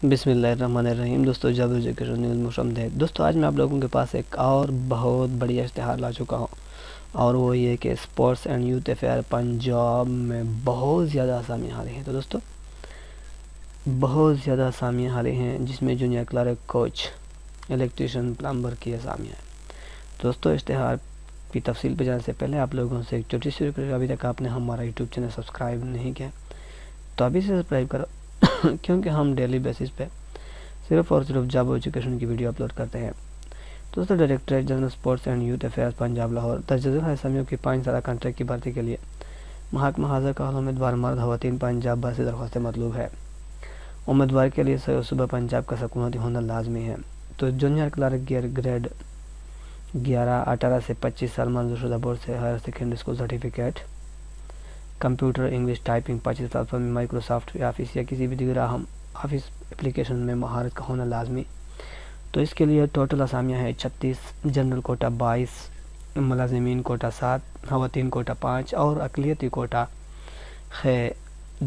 بسم اللہ الرحمن الرحیم۔ دوستو جابر ایجوکیشن نیوز میں خوش آمدید۔ دوستو آج میں آپ لوگوں کے پاس ایک اور بہت بڑی اشتہار لا چکا ہوں، اور وہ یہ کہ sports and youth affair Punjab میں بہت زیادہ اسامیاں آ رہی ہیں۔ تو دوستو بہت زیادہ اسامیاں آ رہی ہیں، جس میں junior clerk, coach, electrician, plumber کی اسامیاں ہیں۔ دوستو اشتہار کی تفصیل پہ جانے سے پہلے آپ لوگوں سے ایک چھوٹی سی ریکویسٹ، ابھی تک آپ نے ہمارا یوٹیوب چینل سبسکرائب نہیں کیا تو ابھی سے سبسکرائب کرو، کیونکہ ہم ڈیلی بیسس پہ صرف اور صرف جاب ایجوکیشن کی ویڈیو اپلوڈ کرتے ہیں۔ دوستو directorate general sports and youth affairs Punjab Lahore درج ذیل اسامیوں کی 5 سالہ کانٹریکٹ کی بھرتی کے لیے محکمہ حاضر کا امیدوار مرد خواتین پنجاب بھر سے درخواستیں مطلوب ہے۔ امیدوار کے لیے صوبہ پنجاب کا سکونتی ہونا لازمی ہے۔ تو جونیئر کلرک گریڈ 11 18 سے 25 سال منظور شدہ بورڈ سے higher secondary school certificate, computer English typing 25 platform میں مائکروسافٹ آفس یا کسی بھی دیگر اہم آفس اپلیکیشن میں مہارت کا ہونا لازمی۔ تو اس کے لیے ٹوٹل اسامیاں ہیں 36، جنرل کوٹا 22، ملازمین کوٹا 7، خواتین کوٹا 5 اور اقلیتی کوٹا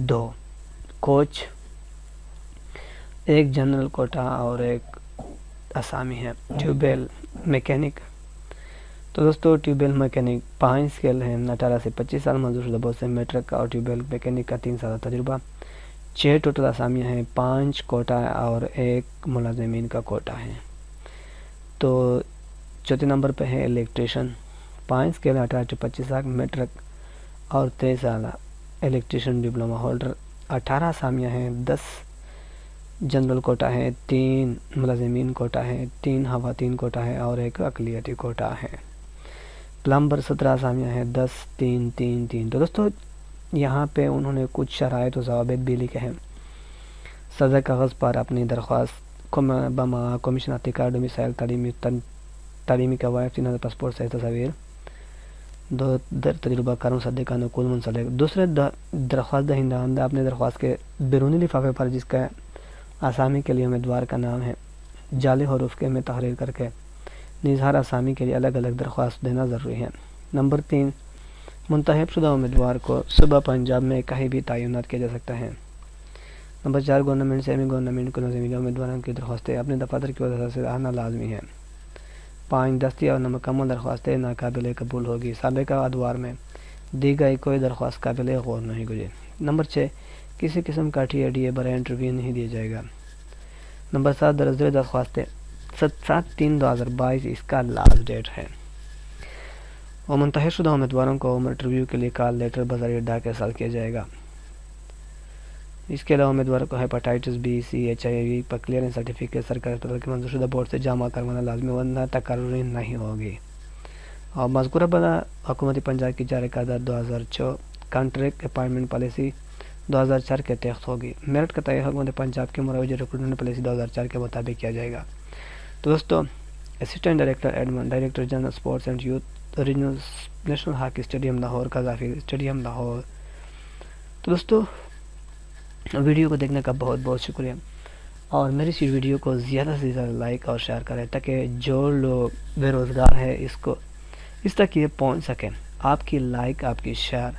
2۔ کوچ ایک جنرل کوٹا اور ایک اسامی ہے ٹیوبویل میکینک۔ تو دوستو ٹیوبویل میکینک 5 اسکیل ہیں، 18 سے 25 سال منظور شدہ بورڈ سے میٹرک کا اور ٹیوبویل میکینک کا 3 سالہ تجربہ۔ 6 ٹوٹل اسامیاں ہیں، 5 کوٹا اور 1 ملازمین کا کوٹا ہے۔ تو چوتھے نمبر پہ ہے الیکٹریشین، 5 اسکیل 18 سے 25 سال، میٹرک اور 23 سالہ الیکٹریشین ڈپلومہ ہولڈر۔ 18 اسامیاں ہیں، 10 جنرل کوٹا ہے، 3 ملازمین کوٹا ہے، 3 خواتین کوٹا ہے اور 1 اقلیتی کوٹا ہے۔ پلمبر 17 اسامیاں ہیں، 10 3 3 3۔ تو دوستو یہاں پہ انہوں نے کچھ شرائط و ضوابط بھی لکھے ہیں۔ سزا کاغذ پر اپنی درخواست کمیشناتی کارڈ ڈومیسائل تعلیمی قواعد 3000 پاسپورٹ سائز تصاویر، 2 تجربہ کاروں صدے کا نقول منسلک۔ دوسرے درخواست دہندہ اپنے درخواست کے بیرونی لفافے پر جس کا اسامی کے لیے امیدوار کا نام ہے جعلی حروف کے میں تحریر کر کے نیز ہر اسامی کے لیے الگ الگ درخواست دینا ضروری ہے۔ نمبر 3، منتخب شدہ امیدوار کو صوبہ پنجاب میں کہیں بھی تعینات کیا جا سکتا ہے۔ نمبر 4، گورنمنٹ سیمی گورنمنٹ کو نظمی امیدواروں کی درخواستیں اپنے دفاتر کی وجہ سے آنا لازمی ہے۔ 5، دستی اور مکمل درخواستیں ناقابل قبول ہوگی، سابقہ ادوار میں دی گئی کوئی درخواست قابل غور نہیں ہوگی۔ نمبر 6، کسی قسم کا TADA برائے انٹرویو نہیں دیا جائے گا۔ نمبر 7، درج ذیل درخواستیں 7/3/2022 اس کا لاسٹ ڈیٹ ہے، اور منتخب شدہ امیدواروں کو انٹرویو کے لیے کال لیٹر بذریعہ ڈاک ارسال کیا جائے گا۔ اس کے علاوہ امیدواروں کو ہیپاٹائٹس B C HIV پر کلیئرنس سرٹیفکیٹ سرکاری اسپتال کے منظور شدہ بورڈ سے جمع کروانا لازمی، ورنہ تقرری نہیں ہوگی۔ اور مذکورہ بنا حکومت پنجاب کی جاری کردہ 2004 کانٹریکٹ اپائنٹمنٹ پالیسی 2004 کے تحت ہوگی۔ میرٹ کا تعین حکومت پنجاب کے مروج ریکروٹمنٹ پالیسی 2004 کے مطابق کیا جائے گا۔ تو دوستو assistant director admin, director general sports and youth, regional national hockey stadium Lahore, Gaddafi stadium Lahore. تو دوستو ویڈیو کو دیکھنے کا بہت بہت شکریہ، اور میری اس ویڈیو کو زیادہ سے زیادہ لائک اور شیئر کریں تاکہ جو لوگ بے روزگار ہیں اس تک یہ پہنچ سکیں۔ آپ کی لائک، آپ کی شیئر